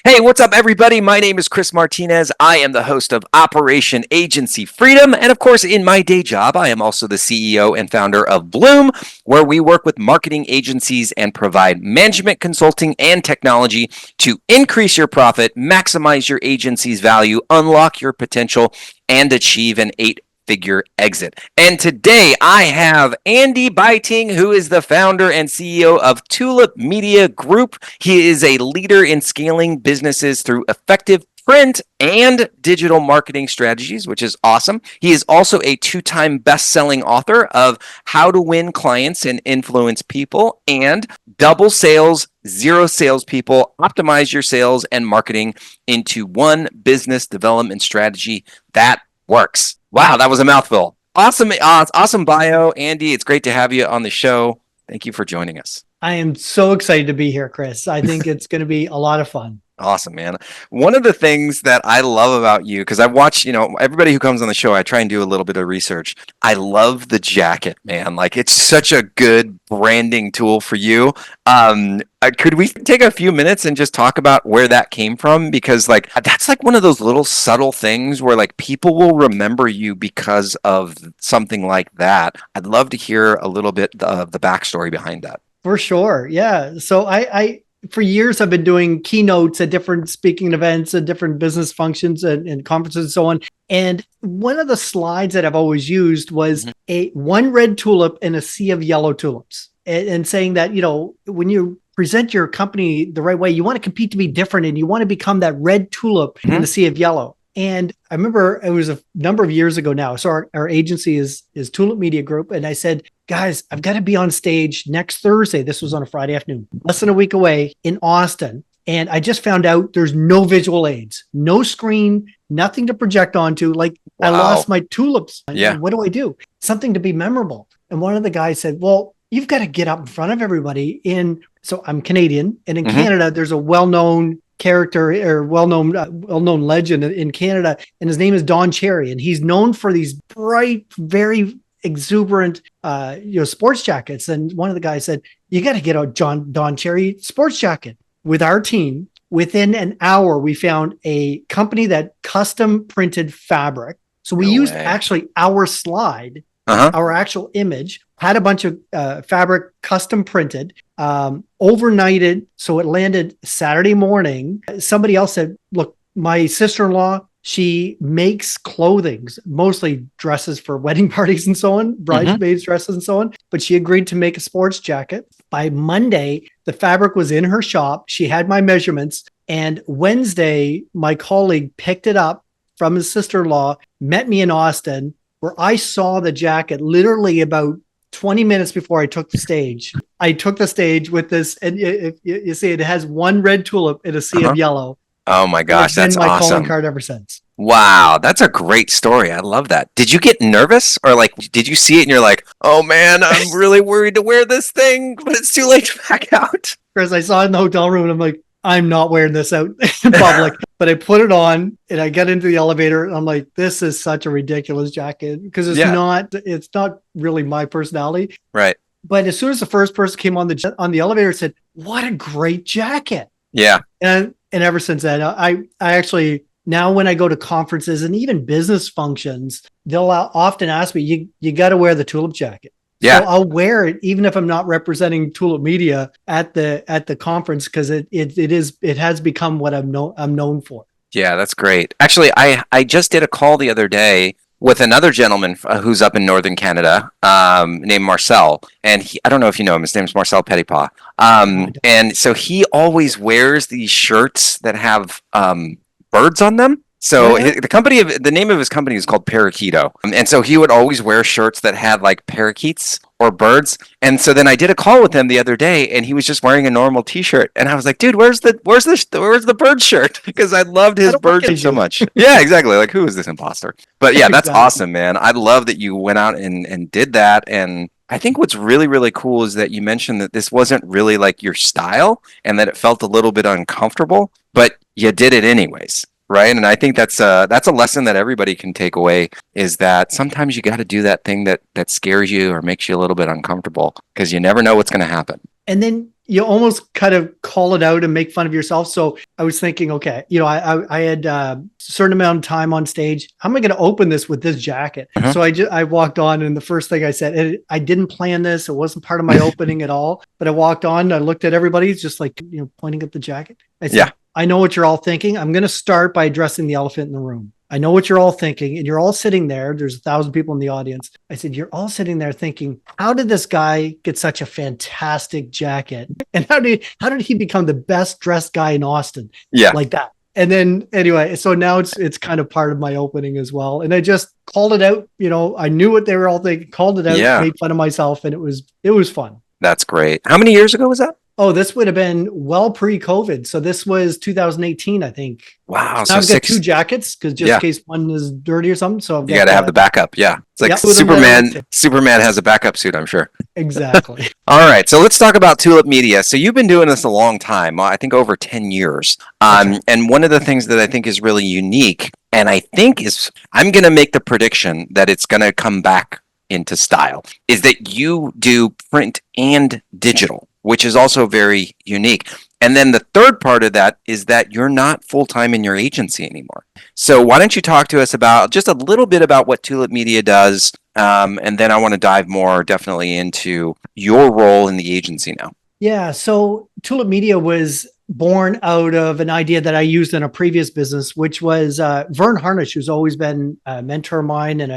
Hey, what's up, everybody? My name is Chris Martinez. I am the host of Operation Agency Freedom. And of course, in my day job, I am also the CEO and founder of Bloom, where we work with marketing agencies and provide management consulting and technology to increase your profit, maximize your agency's value, unlock your potential, and achieve an eight-figure exit. And today I have Andy Buyting, who is the founder and CEO of Tulip Media Group. He is a leader in scaling businesses through effective print and digital marketing strategies, which is awesome. He is also a two-time best-selling author of How to Win Clients and Influence People and Double Sales, Zero Salespeople, Optimize Your Sales and Marketing into One Business Development Strategy that works. Wow, that was a mouthful. Awesome bio, Andy. It's great to have you on the show. Thank you for joining us. I am so excited to be here, Chris. I think it's going to be a lot of fun. Awesome, man. One of the things that I love about you, because I've watched, everybody who comes on the show, I try and do a little bit of research. I love the jacket, man. Like, it's such a good branding tool for you. Could we take a few minutes and just talk about where that came from? Because that's like one of those little subtle things where like people will remember you because of something like that. I'd love to hear a little bit of the backstory behind that. For sure. Yeah. So I for years, I've been doing keynotes at different speaking events and different business functions and conferences and so on. And one of the slides that I've always used was one red tulip in a sea of yellow tulips, and saying that, when you present your company the right way, you want to compete to be different and you want to become that red tulip in the sea of yellow. And I remember it was a number of years ago now. So our agency is Tulip Media Group. And I said, guys, I've got to be on stage next Thursday. This was on a Friday afternoon, less than a week away in Austin. And I just found out there's no visual aids, no screen, nothing to project onto. Like, wow. I lost my tulips. Yeah. What do I do? Something to be memorable. And one of the guys said, well, you've got to get up in front of everybody. So I'm Canadian. And in Canada, there's a well-known character or well-known legend in Canada, and his name is Don Cherry, and he's known for these bright, very exuberant sports jackets. And one of the guys said, you got to get a Don Cherry sports jacket. With our team, within an hour, we found a company that custom printed fabric. So we used actually our slide, our actual image, had a bunch of fabric custom printed, overnighted. So it landed Saturday morning. Somebody else said, look, my sister-in-law, she makes clothing, mostly dresses for wedding parties and so on, bridesmaids dresses and so on. But she agreed to make a sports jacket. By Monday, the fabric was in her shop. She had my measurements. And Wednesday, my colleague picked it up from his sister-in-law, met me in Austin, where I saw the jacket literally about 20 minutes before I took the stage. I took the stage with this, and you see it has one red tulip in a sea of yellow. Oh my gosh, that's been my awesome. calling card ever since. Wow, that's a great story. I love that. Did you get nervous, or did you see it and you're like, oh man, I'm really worried to wear this thing, but it's too late to back out? Because I saw it in the hotel room and I'm like, I'm not wearing this out in public. But I put it on and I get into the elevator and I'm like, this is such a ridiculous jacket, because it's not really my personality. Right. But as soon as the first person came on the elevator, said, what a great jacket. Yeah. And ever since then, I actually, now when I go to conferences and even business functions, they'll often ask me, you got to wear the tulip jacket. Yeah. So I'll wear it even if I'm not representing Tulip Media at the conference, because it has become what I'm known for. Yeah, that's great. Actually, I just did a call the other day with another gentleman who's up in Northern Canada, named Marcel. And I don't know if you know him, his name's Marcel Petitpas. And so he always wears these shirts that have birds on them. So the name of his company is called Parakeeto. And so he would always wear shirts that had like parakeets or birds. And so then I did a call with him the other day and he was just wearing a normal t-shirt. And I was like, dude, where's the bird shirt? Because I loved his bird so much. Yeah, exactly. Like, who is this imposter? But yeah, that's awesome, man. I love that you went out and did that. And I think what's really, really cool is that you mentioned that this wasn't really like your style and that it felt a little bit uncomfortable, but you did it anyways. Right. And I think that's a lesson that everybody can take away, is that sometimes you got to do that thing that scares you or makes you a little bit uncomfortable, because you never know what's going to happen. And then you almost kind of call it out and make fun of yourself. So I was thinking, okay, I had a certain amount of time on stage. How am I going to open this with this jacket? Uh-huh. So I walked on, and the first thing I said, and I didn't plan this. It wasn't part of my opening at all. But I walked on, I looked at everybody, just like, pointing at the jacket. I said, I know what you're all thinking. I'm going to start by addressing the elephant in the room. I know what you're all thinking, and you're all sitting there. There's 1,000 people in the audience. I said, you're all sitting there thinking, how did this guy get such a fantastic jacket? And how did he become the best dressed guy in Austin? Yeah. Like that. And then anyway, so now it's kind of part of my opening as well. And I just called it out. I knew what they were all thinking, called it out, made fun of myself, and it was fun. That's great. How many years ago was that? Oh, this would have been well pre-COVID. So this was 2018, I think. Wow. Now So I've got 2 jackets because just in case one is dirty or something. So you got to have the backup. Yeah. It's like Superman has a backup suit, I'm sure. Exactly. All right. So let's talk about Tulip Media. So you've been doing this a long time, I think over 10 years. And one of the things that I think is really unique, and I think I'm going to make the prediction that it's going to come back into style, is that you do print and digital, which is also very unique. And then the third part of that is that you're not full-time in your agency anymore. So why don't you talk to us about just a little bit about what Tulip Media does, and then I want to dive more definitely into your role in the agency now. Yeah, so Tulip Media was born out of an idea that I used in a previous business, which was Vern Harnish, who's always been a mentor of mine and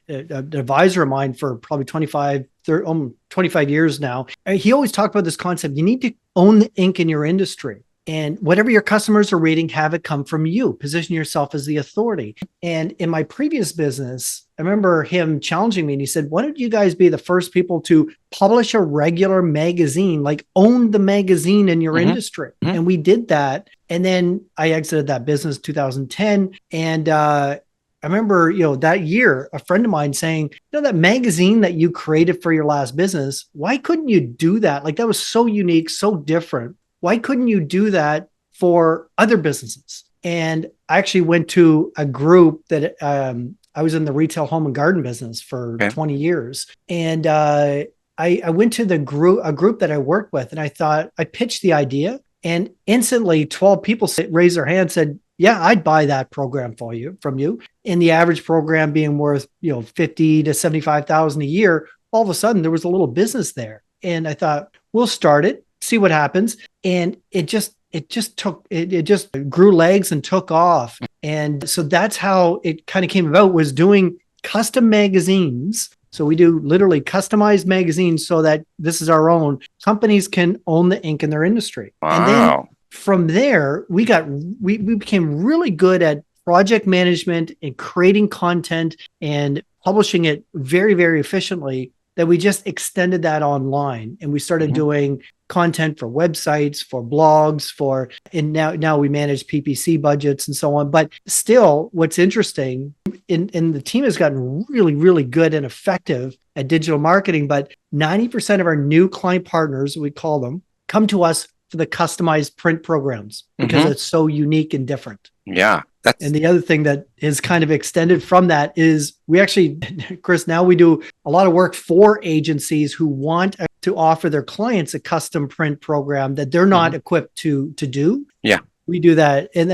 an advisor of mine for probably 25 years now. He always talked about this concept. You need to own the ink in your industry. And whatever your customers are reading, have it come from you. Position yourself as the authority. And in my previous business, I remember him challenging me, and he said, why don't you guys be the first people to publish a regular magazine, like own the magazine in your industry? And we did that. And then I exited that business 2010. And I remember, that year, a friend of mine saying, that magazine that you created for your last business, why couldn't you do that? Like, that was so unique, so different. Why couldn't you do that for other businesses? And I actually went to a group that I was in the retail home and garden business for 20 years. And I went to a group that I worked with, and I pitched the idea, and instantly 12 people raised their hand, said, yeah, I'd buy that program from you. And the average program being worth, $50,000 to $75,000 a year, all of a sudden there was a little business there. And I thought, we'll start it, see what happens. And it just grew legs and took off. And so that's how it kind of came about, was doing custom magazines. So we do literally customized magazines so that this is our own. Companies can own the ink in their industry. Wow. And then from there, we became really good at project management and creating content and publishing it very, very efficiently, that we just extended that online. And we started doing content for websites, for blogs, and now we manage PPC budgets and so on. But still, what's interesting, and the team has gotten really, really good and effective at digital marketing, but 90% of our new client partners, we call them, come to us for the customized print programs because it's so unique and different. Yeah. And the other thing that is kind of extended from that is we actually, Chris, now we do a lot of work for agencies who want to offer their clients a custom print program that they're not equipped to do. Yeah. We do that. And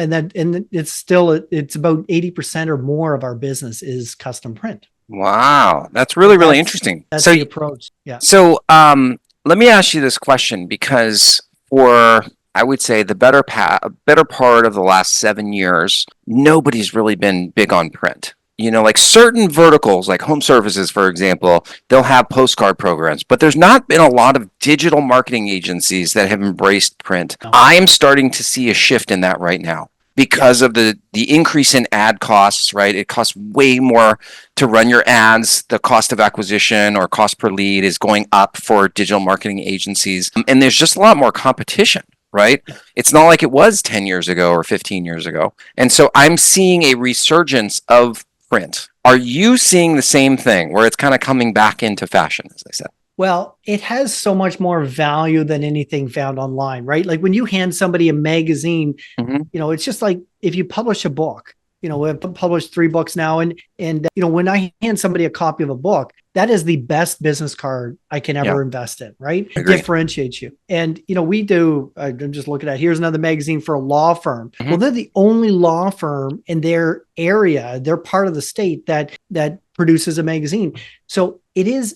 it's about 80% or more of our business is custom print. Wow. That's really interesting. That's the approach. Yeah. So let me ask you this question, because for, I would say, the better part of the last 7 years, nobody's really been big on print. Like certain verticals, like home services, for example, they'll have postcard programs, but there's not been a lot of digital marketing agencies that have embraced print. No. I am starting to see a shift in that right now because of the increase in ad costs, right? It costs way more to run your ads. The cost of acquisition or cost per lead is going up for digital marketing agencies. And there's just a lot more competition, right? It's not like it was 10 years ago or 15 years ago. And so I'm seeing a resurgence of print. Are you seeing the same thing where it's kind of coming back into fashion, as I said? Well, it has so much more value than anything found online, right? Like when you hand somebody a magazine, it's just like if you publish a book, we've published 3 books now. And when I hand somebody a copy of a book, that is the best business card I can ever invest in, right? It differentiates you. And, we do, I'm just looking at, here's another magazine for a law firm. Mm-hmm. Well, they're the only law firm in their area, their part of the state that produces a magazine. So it's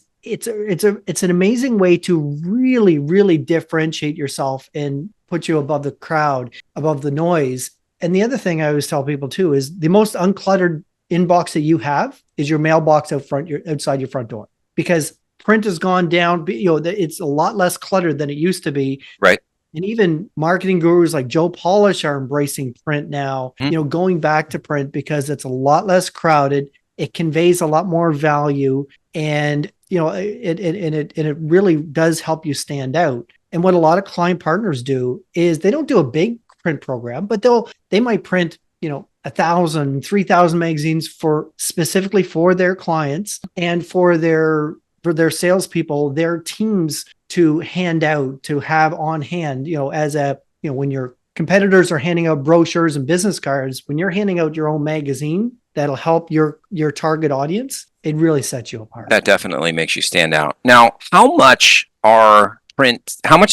an amazing way to really, really differentiate yourself and put you above the crowd, above the noise. And the other thing I always tell people too is the most uncluttered inbox that you have is your mailbox outside your front door, because print has gone down. It's a lot less cluttered than it used to be. Right. And even marketing gurus like Joe Polish are embracing print now, going back to print because it's a lot less crowded. It conveys a lot more value, and it really does help you stand out. And what a lot of client partners do is they don't do a big print program, but they might print 1,000, 3,000 magazines specifically for their clients and for their salespeople, their teams to hand out, to have on hand. When your competitors are handing out brochures and business cards, when you're handing out your own magazine that'll help your target audience, it really sets you apart. That definitely makes you stand out. Now, how much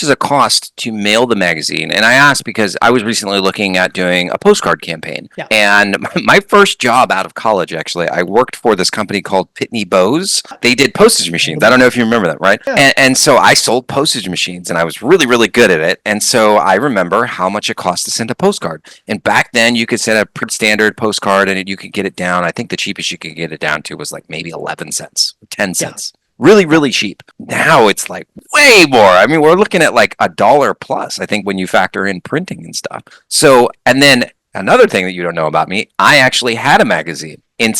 does it cost to mail the magazine? And I asked because I was recently looking at doing a postcard campaign. Yeah. And my first job out of college, actually, I worked for this company called Pitney Bowes. They did postage machines. I don't know if you remember that, right? Yeah. And so I sold postage machines, and I was really, really good at it. And so I remember how much it cost to send a postcard. And back then, you could send a pretty standard postcard, and you could get it down. I think the cheapest you could get it down to was like maybe 11 cents, 10 cents. Yeah. Really, really cheap. Now it's like way more. I mean, we're looking at like $1 plus, I think, when you factor in printing and stuff. So, and then another thing that you don't know about me, I actually had a magazine. In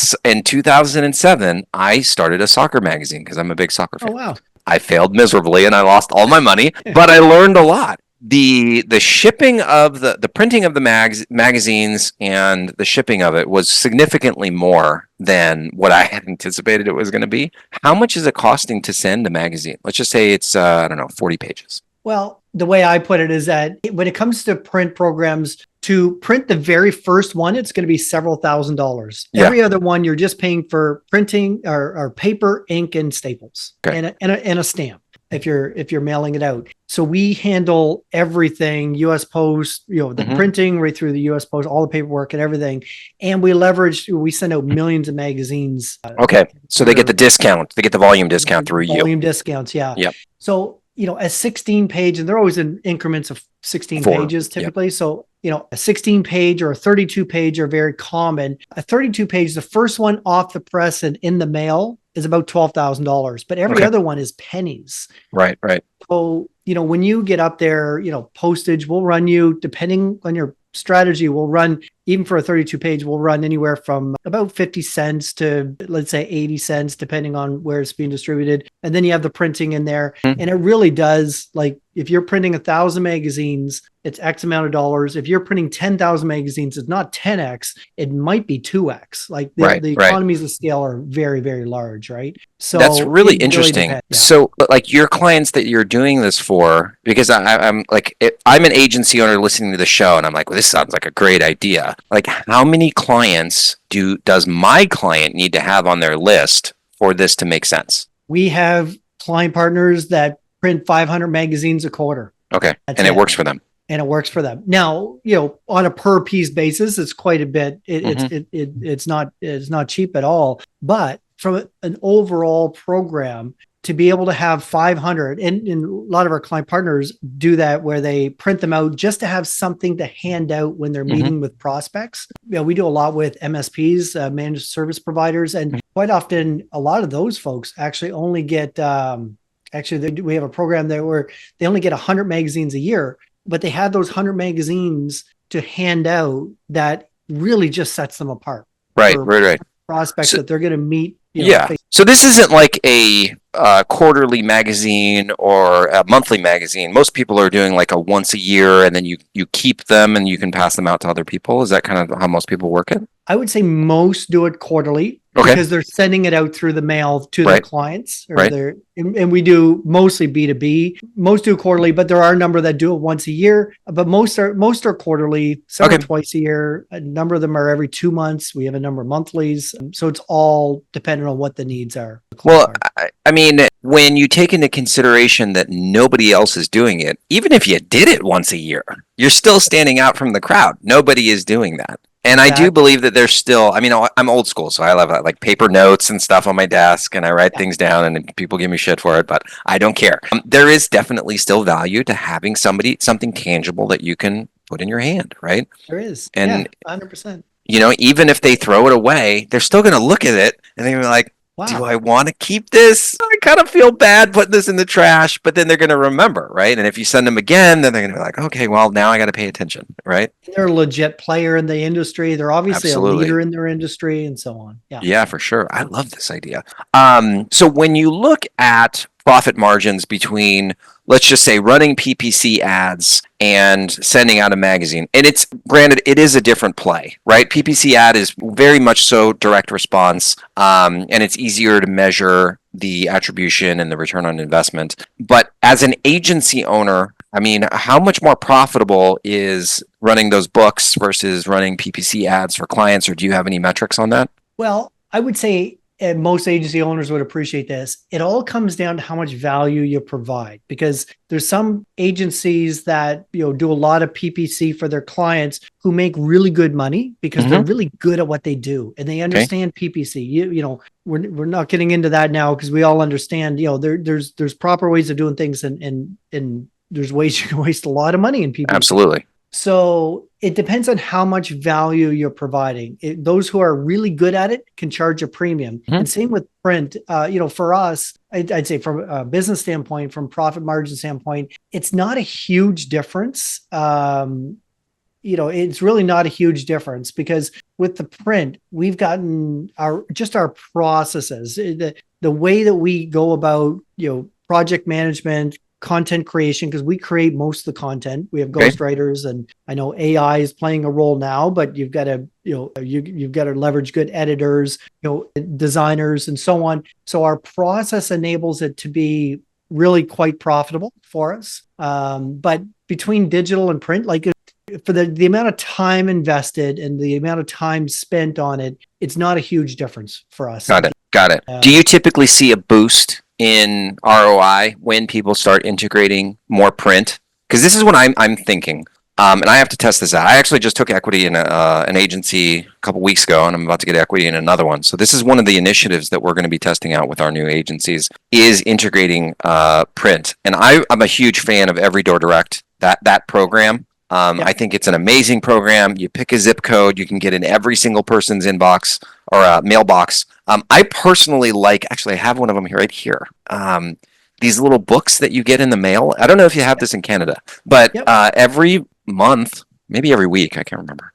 2007, I started a soccer magazine because I'm a big soccer fan. Oh, wow. I failed miserably and I lost all my money, but I learned a lot. The shipping of the printing of the magazines and the shipping of it was significantly more than what I had anticipated it was going to be. How much is it costing to send a magazine? Let's just say it's 40 pages. Well, the way I put it is that when it comes to print programs, to print the very first one, it's going to be several $1,000s. Yeah. Every other one, you're just paying for printing or paper, ink, and staples, and a stamp if you're mailing it out. So we handle everything, U.S. Post, the printing right through the U.S. Post, all the paperwork and everything. And we send out millions of magazines. Okay. So they get the discount. They get the volume discount through you. Volume discounts, yeah. Yep. So, a 16 page, and they're always in increments of 16 pages typically. Yep. So, a 16 page or a 32 page are very common. A 32 page, the first one off the press and in the mail is about $12,000, but every other one is pennies. Right. So, when you get up there, postage will run you, depending on your strategy, will run, even for a 32 page, will run anywhere from about 50 cents to, let's say, 80 cents, depending on where it's being distributed. And then you have the printing in there. And it really does, like, if you're printing 1,000 magazines, it's X amount of dollars. If you're printing 10,000 magazines, it's not 10X, it might be 2X. Like the economies of scale are very, very large, right? So that's really interesting. Yeah. So like your clients that you're doing this for, because I'm an agency owner listening to the show and I'm like, well, this sounds like a great idea. Like, how many clients does my client need to have on their list for this to make sense? We have client partners that print 500 magazines a quarter. Okay. And it works for them. And it works for them. Now, on a per piece basis, it's quite a bit. It's not cheap at all. But from an overall program, to be able to have 500, and a lot of our client partners do that where they print them out just to have something to hand out when they're meeting with prospects. We do a lot with MSPs, managed service providers, and quite often a lot of those folks actually only get. We have a program there where they only get 100 magazines a year, but they have those 100 magazines to hand out that really just sets them apart. Right. Prospects that they're going to meet. So this isn't like a quarterly magazine or a monthly magazine. Most people are doing like a once a year, and then you keep them and you can pass them out to other people. Is that kind of how most people work it? I would say most do it quarterly. Okay. because they're sending it out through the mail to their Right. clients, or Right. and we do mostly B2B. Most do quarterly, but there are a number that do it once a year. But most are quarterly. Some Okay. are twice a year. A number of them are every 2 months. We have a number of monthlies. So it's all dependent on what the needs are. Well, I mean, when you take into consideration that nobody else is doing it, even if you did it once a year, you're still standing out from the crowd. Nobody is doing that. And I do believe that there's still, I mean, I'm old school, so I love like paper notes and stuff on my desk, and I write things down, and people give me shit for it, but I don't care. There is definitely still value to having something tangible that you can put in your hand, right? There is. And 100%. You know, even if they throw it away, they're still going to look at it and they're like, do I want to keep this? I kind of feel bad putting this in the trash, but then they're going to remember, right? And if you send them again, then they're going to be like, okay, well, now I got to pay attention, right? They're a legit player in the industry. They're obviously Absolutely. a leader in their industry, and so on. Yeah, for sure. I love this idea. So when you look at profit margins between, let's just say, running PPC ads and sending out a magazine, and it's granted, it is a different play, right? PPC ad is very much so direct response, and it's easier to measure the attribution and the return on investment. But as an agency owner, I mean, how much more profitable is running those books versus running PPC ads for clients, or do you have any metrics on that? Well, I would say, and most agency owners would appreciate this, it all comes down to how much value you provide, because there's some agencies that, you know, do a lot of PPC for their clients who make really good money because they're really good at what they do and they understand PPC. You know, we're not getting into that now because we all understand, you know, there's proper ways of doing things, and there's ways you can waste a lot of money in PPC. Absolutely. So it depends on how much value you're providing. Those who are really good at it can charge a premium. And same with print. You know, for us, I'd say from a business standpoint, from profit margin standpoint, it's not a huge difference. You know, it's really not a huge difference because with the print, we've gotten our processes, the way that we go about, you know, project management, content creation, because we create most of the content. We have ghostwriters, and I know AI is playing a role now, but you've got to, you know, you've got to leverage good editors, you know, designers, and so on. So our process enables it to be really quite profitable for us. But between digital and print, like for the amount of time invested and the amount of time spent on it, it's not a huge difference for us. Got it. Do you typically see a boost in ROI when people start integrating more print? Because this is what I'm thinking, and I have to test this out. I actually just took equity in an agency a couple weeks ago, and I'm about to get equity in another one. So this is one of the initiatives that we're going to be testing out with our new agencies, is integrating print. And I'm a huge fan of Every Door Direct, that program. I think it's an amazing program. You pick a zip code, you can get in every single person's inbox or mailbox. I personally actually I have one of them right here. These little books that you get in the mail. I don't know if you have this in Canada, but every month, maybe every week, I can't remember.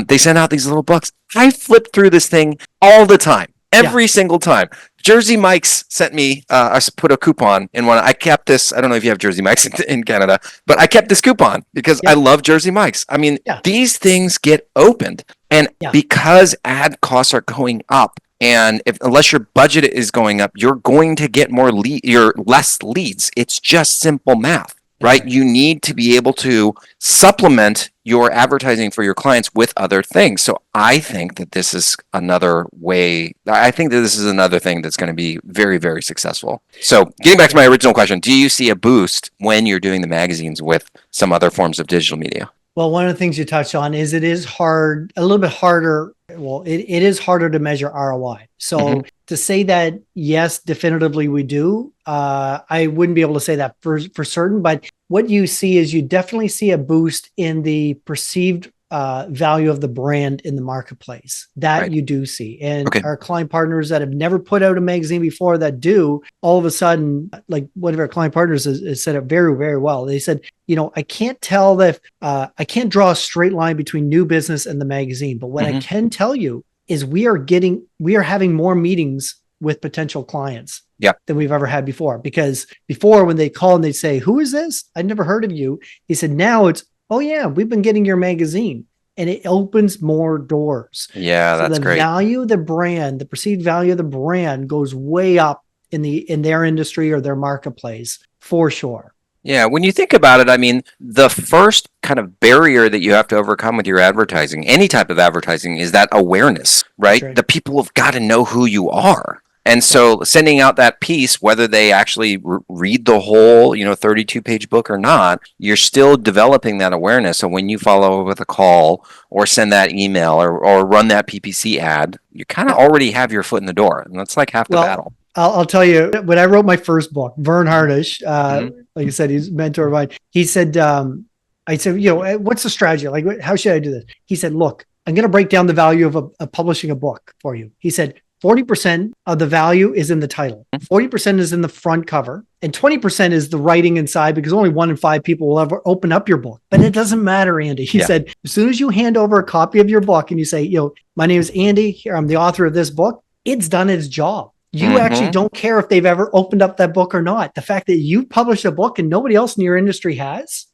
They send out these little books. I flip through this thing all the time. Every single time. Jersey Mike's sent me, I put a coupon in one. I kept this. I don't know if you have Jersey Mike's in Canada, but I kept this coupon because I love Jersey Mike's. I mean, these things get opened. And because ad costs are going up, and unless your budget is going up, you're going to get less leads. It's just simple math. Right? You need to be able to supplement your advertising for your clients with other things. So I think that this is another way. I think that this is another thing that's going to be very, very successful. So getting back to my original question, do you see a boost when you're doing the magazines with some other forms of digital media? Well, one of the things you touched on is it is hard, a little bit harder. Well, it is harder to measure ROI. So to say that, yes, definitively we do, I wouldn't be able to say that for certain. But what you see is you definitely see a boost in the perceived value of the brand in the marketplace. That you do see. And our client partners that have never put out a magazine before that do, all of a sudden, like one of our client partners has said it very, very well. They said, you know, I can't tell that I can't draw a straight line between new business and the magazine. But what I can tell you is we are having more meetings with potential clients than we've ever had before. Because before, when they call and they say, who is this? I'd never heard of you. He said, now it's, oh yeah, we've been getting your magazine. and it opens more doors. Yeah, So that's the great. value of the brand, the perceived value of the brand goes way up in their industry or their marketplace for sure. Yeah, when you think about it, I mean, the first kind of barrier that you have to overcome with your advertising, any type of advertising, is that awareness, That's right? right. The people have got to know who you are. And so sending out that piece, whether they actually read the whole, 32-page book or not, you're still developing that awareness. So when you follow up with a call or send that email or run that PPC ad, you kind of already have your foot in the door. And that's like half the Well, battle. I'll tell you, when I wrote my first book, Vern Harnish, Mhm. like I said, he's a mentor of mine. He said, I said, what's the strategy? Like, how should I do this? He said, look, I'm going to break down the value of publishing a book for you. He said, 40% of the value is in the title, 40% is in the front cover, and 20% is the writing inside, because only 1 in 5 people will ever open up your book. But it doesn't matter, Andy. He said, as soon as you hand over a copy of your book and you say, my name is Andy, here, I'm the author of this book, it's done its job. You actually don't care if they've ever opened up that book or not. The fact that you published a book and nobody else in your industry has,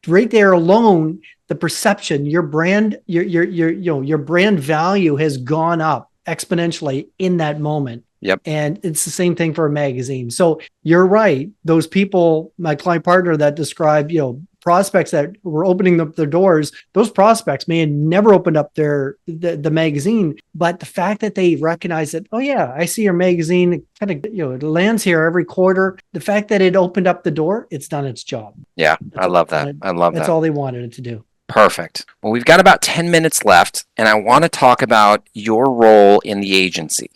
right there alone, the perception, your brand, your brand value has gone up exponentially in that moment. Yep. And it's the same thing for a magazine. So you're right. Those people, my client partner that described, prospects that were opening up their doors, those prospects may have never opened up the magazine, but the fact that they recognize that, oh yeah, I see your magazine, it kind of, it lands here every quarter. The fact that it opened up the door, it's done its job. Yeah, I love that. That's all they wanted it to do. Perfect. Well, we've got about 10 minutes left, and I want to talk about your role in the agency.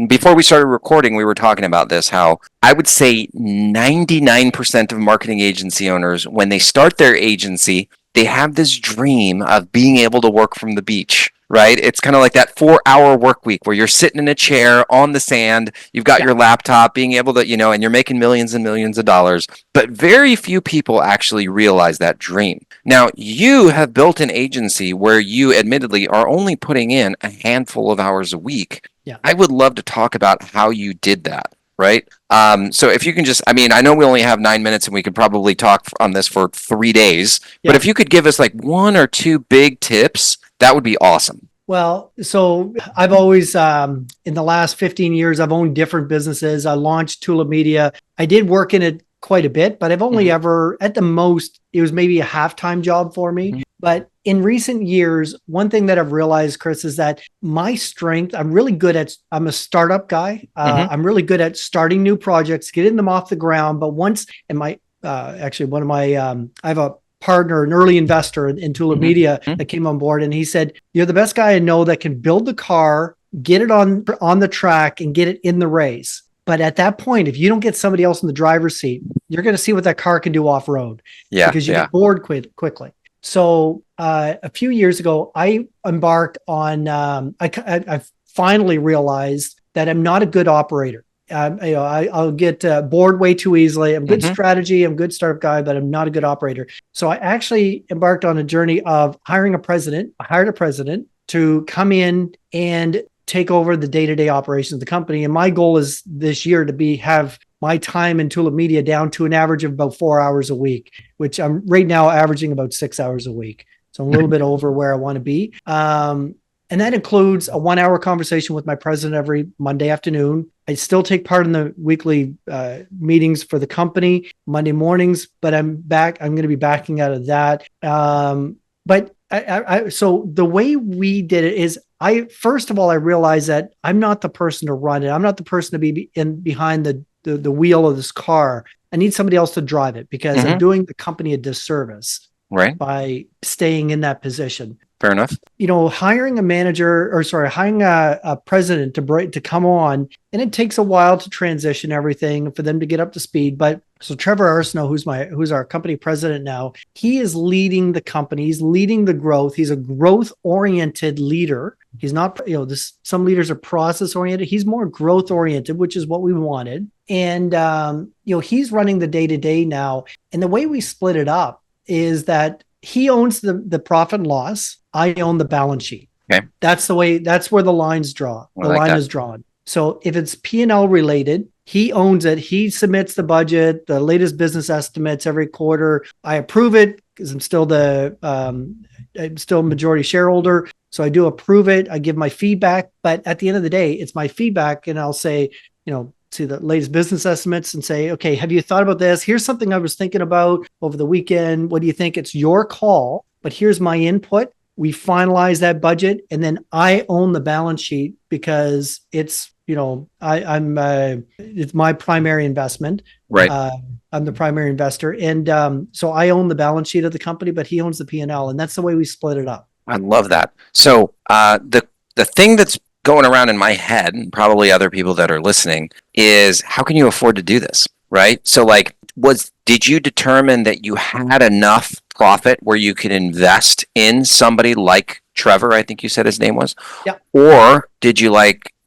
Before we started recording, we were talking about this, how I would say 99% of marketing agency owners, when they start their agency, they have this dream of being able to work from the beach, right? It's kind of like that 4-hour work week where you're sitting in a chair on the sand, you've got your laptop, being able to, and you're making millions and millions of dollars. But very few people actually realize that dream. Now, you have built an agency where you admittedly are only putting in a handful of hours a week. Yeah. I would love to talk about how you did that, right? So if you can just, I know we only have 9 minutes and we could probably talk on this for 3 days, but if you could give us like 1 or 2 big tips, that would be awesome. Well, so I've always, in the last 15 years, I've owned different businesses. I launched Tulip Media. I did work in it quite a bit, but I've only ever, at the most, it was maybe a half-time job for me. But in recent years, one thing that I've realized, Chris, is that my strength, I'm a startup guy. I'm really good at starting new projects, getting them off the ground. But once, and I have a partner, an early investor in Tulip Media that came on board, and he said, you're the best guy I know that can build the car, get it on the track, and get it in the race. But at that point, if you don't get somebody else in the driver's seat, you're going to see what that car can do off-road. Because you get bored quickly. So a few years ago, I embarked on, I finally realized that I'm not a good operator. I'll get bored way too easily. I'm good strategy. I'm a good startup guy, but I'm not a good operator. So I actually embarked on a journey of hiring a president. I hired a president to come in and take over the day-to-day operations of the company. And my goal is this year to have my time in Tulip Media down to an average of about 4 hours a week, which I'm right now averaging about 6 hours a week. So I'm a little bit over where I want to be. And that includes a 1-hour conversation with my president every Monday afternoon. I still take part in the weekly meetings for the company Monday mornings, but I'm going to be backing out of that. But so the way we did it is, first of all, I realized that I'm not the person to run it. I'm not the person to be behind the wheel of this car. I need somebody else to drive it, because I'm doing the company a disservice by staying in that position. Fair enough. Hiring a president to come on, and it takes a while to transition everything for them to get up to speed. But so Trevor Arsenault, who's our company president now, he is leading the company. He's leading the growth. He's a growth-oriented leader. He's not, some leaders are process-oriented. He's more growth-oriented, which is what we wanted. And, he's running the day-to-day now. And the way we split it up is that he owns the profit and loss. I own the balance sheet. Okay. That's where the lines draw. The line is drawn. So if it's P&L related, he owns it. He submits the budget, the latest business estimates every quarter. I approve it because I'm still the I'm still a majority shareholder. So I do approve it. I give my feedback, but at the end of the day, it's my feedback. And I'll say, to the latest business estimates and say, okay, have you thought about this? Here's something I was thinking about over the weekend. What do you think? It's your call, but here's my input. We finalize that budget, and then I own the balance sheet because it's, it's my primary investment. Right. I'm the primary investor. And so I own the balance sheet of the company, but he owns the P&L, and that's the way we split it up. I love that. So the thing that's going around in my head, and probably other people that are listening, is how can you afford to do this, right? So like, did you determine that you had enough profit where you could invest in somebody like Trevor, I think you said his name was? Yeah. Or did you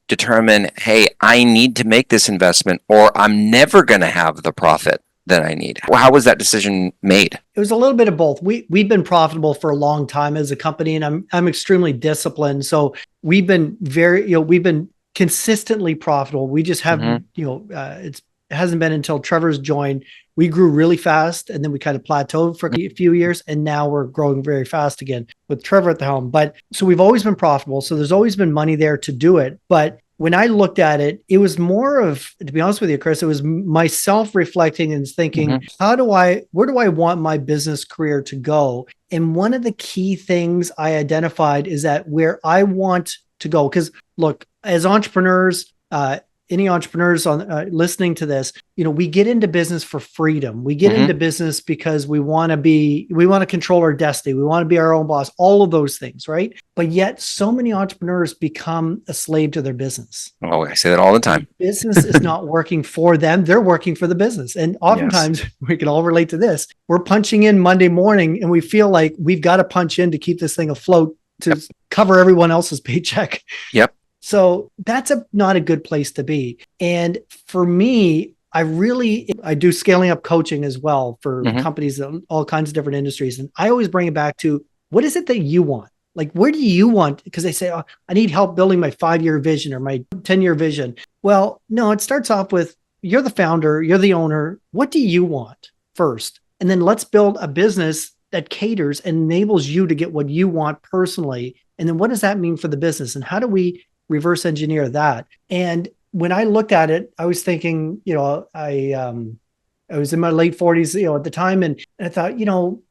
determine, hey, I need to make this investment or I'm never going to have the profit that I need? How was that decision made? It was a little bit of both. We've been profitable for a long time as a company, and I'm extremely disciplined. So we've been we've been consistently profitable. We just haven't, it hasn't been until Trevor's joined. We grew really fast, and then we kind of plateaued for a few years, and now we're growing very fast again with Trevor at the helm. But so we've always been profitable. So there's always been money there to do it. But when I looked at it, it was more of, to be honest with you, Chris, it was myself reflecting and thinking, where do I want my business career to go? And one of the key things I identified is that where I want to go, because look, as entrepreneurs, any entrepreneurs listening to this, we get into business for freedom. We get into business because we want to control our destiny. We want to be our own boss, all of those things, right? But yet so many entrepreneurs become a slave to their business. Oh, I say that all the time. Business is not working for them. They're working for the business. And oftentimes we can all relate to this. We're punching in Monday morning and we feel like we've got to punch in to keep this thing afloat to cover everyone else's paycheck. Yep. So that's not a good place to be. And for me, I do scaling up coaching as well for companies in all kinds of different industries. And I always bring it back to, what is it that you want? Like, where do you want? Because they say, I need help building my 5-year vision or my 10-year vision. Well, no, it starts off with, you're the founder, you're the owner. What do you want first? And then let's build a business that caters and enables you to get what you want personally. And then what does that mean for the business? And how do we reverse engineer that? And when I looked at it, I was thinking, I was in my late 40s, at the time. And I thought,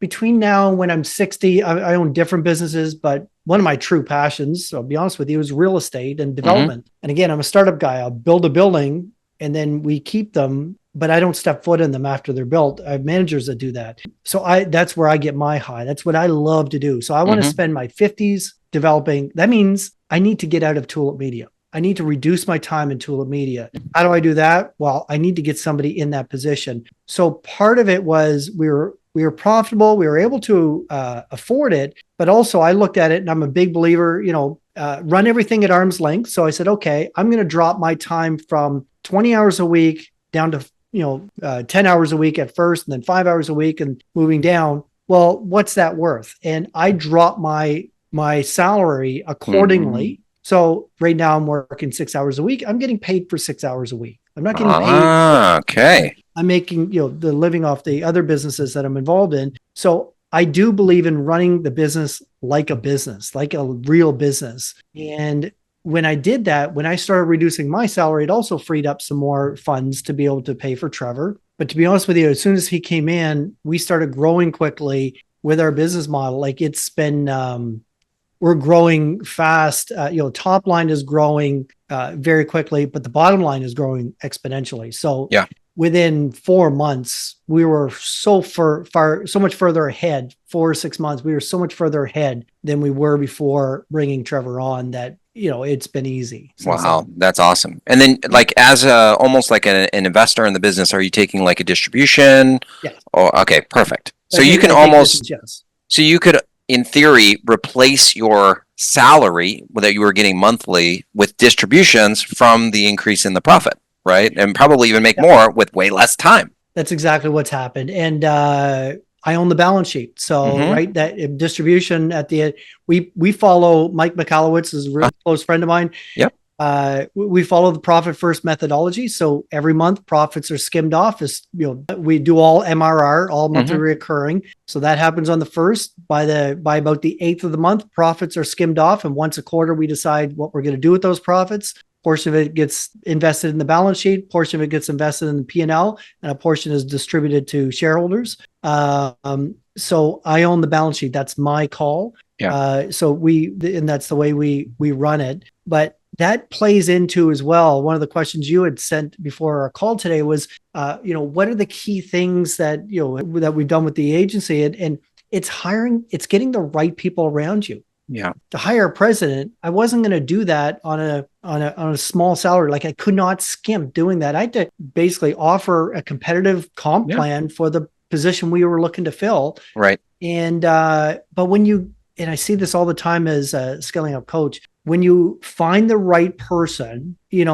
between now and when I'm 60, I own different businesses, but one of my true passions, so I'll be honest with you, is real estate and development. And again, I'm a startup guy. I'll build a building and then we keep them, but I don't step foot in them after they're built. I have managers that do that. So that's where I get my high. That's what I love to do. So I want to spend my 50s developing. That means I need to get out of Tulip Media. I need to reduce my time in Tulip Media. How do I do that? Well, I need to get somebody in that position. So part of it was we were profitable. We were able to afford it, but also I looked at it and I'm a big believer, run everything at arm's length. So I said, okay, I'm going to drop my time from 20 hours a week down to 10 hours a week at first, and then 5 hours a week and moving down. Well, what's that worth? And I dropped my salary accordingly. So right now I'm working 6 hours a week. I'm getting paid for 6 hours a week. I'm not getting paid. Okay. I'm making, the living off the other businesses that I'm involved in. So I do believe in running the business, like a real business. And when I did that, when I started reducing my salary, it also freed up some more funds to be able to pay for Trevor. But to be honest with you, as soon as he came in, we started growing quickly with our business model. Like it's been, we're growing fast. Top line is growing very quickly, but the bottom line is growing exponentially. So within 4 months, we were so much further ahead. 4 or 6 months, we were so much further ahead than we were before bringing Trevor on. That it's been easy. Wow, that's awesome. And then, as almost like an investor in the business, are you taking like a distribution? Yeah. Oh, okay, perfect. So you can almost, so you could, in theory, replace your salary that you were getting monthly with distributions from the increase in the profit, right? And probably even make more with way less time. That's exactly what's happened. And I own the balance sheet. So, right, that distribution at the end, we follow Mike Michalowicz, is a really close friend of mine. Yep. We follow the profit first methodology. So every month profits are skimmed off. We do all MRR, all monthly recurring. So that happens on the first. By about the 8th of the month, profits are skimmed off. And once a quarter, we decide what we're going to do with those profits. Portion of it gets invested in the balance sheet, portion of it gets invested in the P&L, and a portion is distributed to shareholders. So I own the balance sheet. That's my call. Yeah. And that's the way we run it. But that plays into as well. One of the questions you had sent before our call today was, what are the key things that we've done with the agency? And it's hiring, it's getting the right people around you. Yeah. To hire a president, I wasn't going to do that on a small salary. Like I could not skimp doing that. I had to basically offer a competitive comp plan for the position we were looking to fill. Right. And but and I see this all the time as a scaling up coach, when you find the right person, you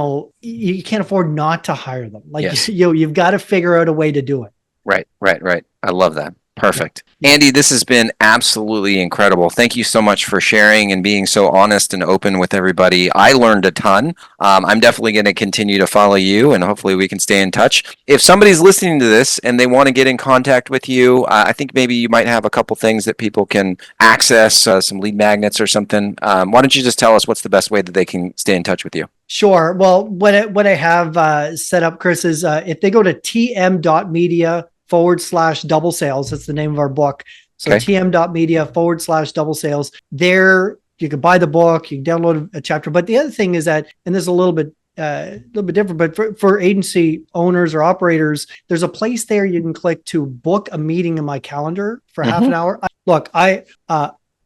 can't afford not to hire them. Like you've got to figure out a way to do it. Right. I love that. Perfect. Andy, this has been absolutely incredible. Thank you so much for sharing and being so honest and open with everybody. I learned a ton. I'm definitely going to continue to follow you, and hopefully we can stay in touch. If somebody's listening to this and they want to get in contact with you, I think maybe you might have a couple things that people can access, some lead magnets or something. Why don't you just tell us what's the best way that they can stay in touch with you? Sure. Well, what I have set up, Chris, is if they go to tm.media/double sales. That's the name of our book. So tm.media/double sales. There you can buy the book, you can download a chapter. But the other thing is that, and this is a little bit different, but for agency owners or operators, there's a place there you can click to book a meeting in my calendar for half an hour. Look, I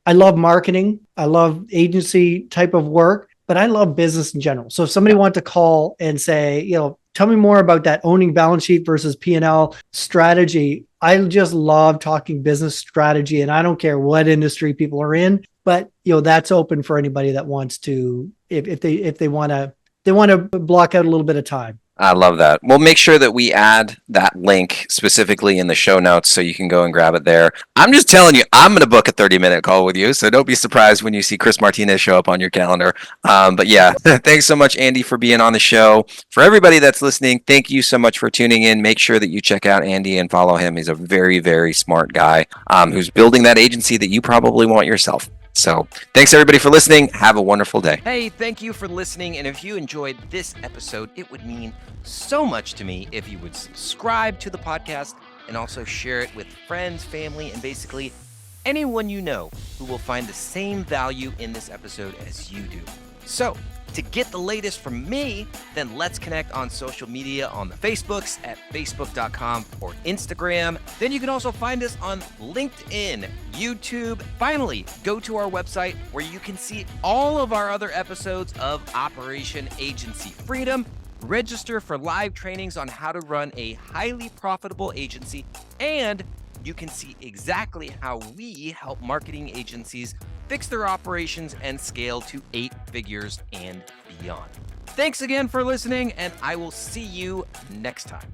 love marketing. I love agency type of work, but I love business in general. So if somebody wants to call and say, tell me more about that owning balance sheet versus P&L strategy. I just love talking business strategy, and I don't care what industry people are in, but that's open for anybody that wants to, if they want to block out a little bit of time. I love that. We'll make sure that we add that link specifically in the show notes so you can go and grab it there. I'm just telling you, I'm going to book a 30-minute call with you, so don't be surprised when you see Chris Martinez show up on your calendar. But yeah, thanks so much, Andy, for being on the show. For everybody that's listening, thank you so much for tuning in. Make sure that you check out Andy and follow him. He's a very, very smart guy who's building that agency that you probably want yourself. So thanks everybody for listening. Have a wonderful day. Hey, thank you for listening. And if you enjoyed this episode, it would mean so much to me if you would subscribe to the podcast and also share it with friends, family, and basically anyone you know who will find the same value in this episode as you do. So to get the latest from me, then let's connect on social media on the Facebooks at facebook.com or Instagram. Then you can also find us on LinkedIn, YouTube. Finally, go to our website where you can see all of our other episodes of Operation Agency Freedom. Register for live trainings on how to run a highly profitable agency, and you can see exactly how we help marketing agencies fix their operations and scale to 8 figures and beyond. Thanks again for listening, and I will see you next time.